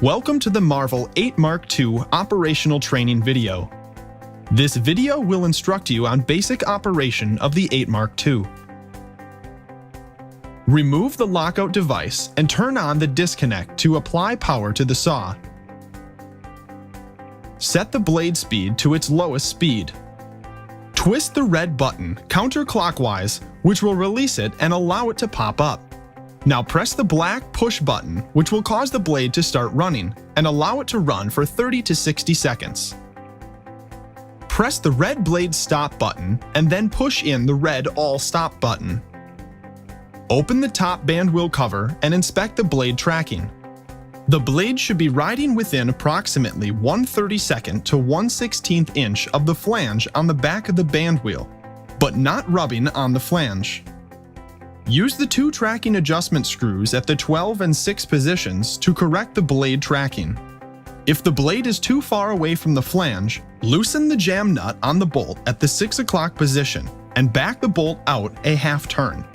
Welcome to the Marvel 8 Mark II operational training video. This video will instruct you on basic operation of the 8 Mark II. Remove the lockout device and turn on the disconnect to apply power to the saw. Set the blade speed to its lowest speed. Twist the red button counterclockwise, which will release it and allow it to pop up. Now press the black push button, which will cause the blade to start running, and allow it to run for 30 to 60 seconds. Press the red blade stop button and then push in the red all stop button. Open the top band wheel cover and inspect the blade tracking. The blade should be riding within approximately 1/32nd to 1/16th inch of the flange on the back of the band wheel, but not rubbing on the flange. Use the two tracking adjustment screws at the 12 and 6 positions to correct the blade tracking. If the blade is too far away from the flange, loosen the jam nut on the bolt at the 6 o'clock position and back the bolt out a half turn.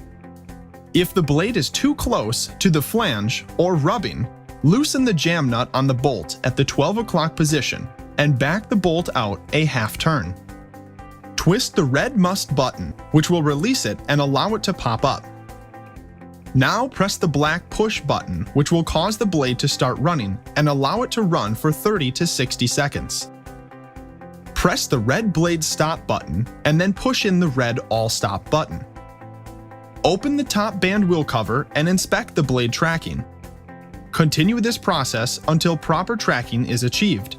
If the blade is too close to the flange or rubbing, loosen the jam nut on the bolt at the 12 o'clock position and back the bolt out a half turn. Twist the red must button, which will release it and allow it to pop up. Now press the black push button, which will cause the blade to start running and allow it to run for 30 to 60 seconds. Press the red blade stop button and then push in the red all stop button. Open the top band wheel cover and inspect the blade tracking. Continue this process until proper tracking is achieved.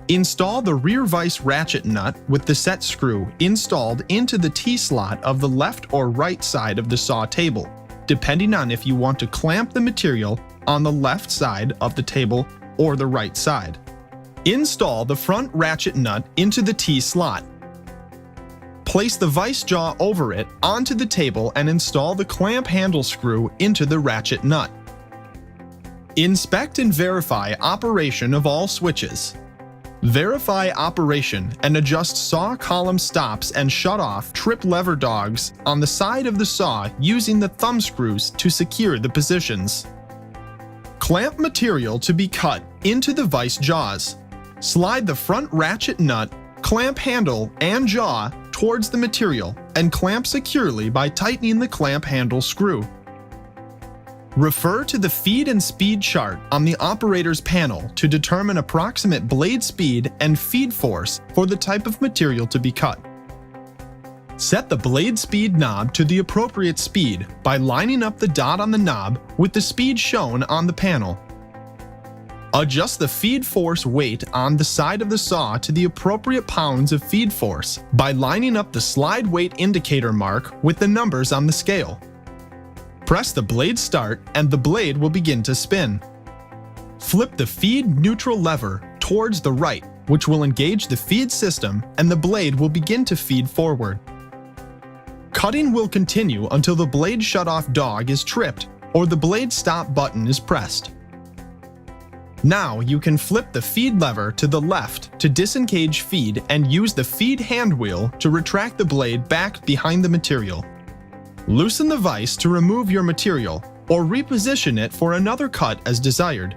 Install the rear vise ratchet nut with the set screw installed into the T-slot of the left or right side of the saw table, depending on if you want to clamp the material on the left side of the table or the right side. Install the front ratchet nut into the T-slot. Place the vise jaw over it onto the table and install the clamp handle screw into the ratchet nut. Inspect and verify operation of all switches. Verify operation and adjust saw column stops and shut-off trip lever dogs on the side of the saw using the thumb screws to secure the positions. Clamp material to be cut into the vise jaws. Slide the front ratchet nut, clamp handle, and jaw towards the material and clamp securely by tightening the clamp handle screw. Refer to the feed and speed chart on the operator's panel to determine approximate blade speed and feed force for the type of material to be cut. Set the blade speed knob to the appropriate speed by lining up the dot on the knob with the speed shown on the panel. Adjust the feed force weight on the side of the saw to the appropriate pounds of feed force by lining up the slide weight indicator mark with the numbers on the scale. Press the blade start and the blade will begin to spin. Flip the feed neutral lever towards the right, which will engage the feed system and the blade will begin to feed forward. Cutting will continue until the blade shutoff dog is tripped or the blade stop button is pressed. Now you can flip the feed lever to the left to disengage feed and use the feed hand wheel to retract the blade back behind the material. Loosen the vise to remove your material or reposition it for another cut as desired.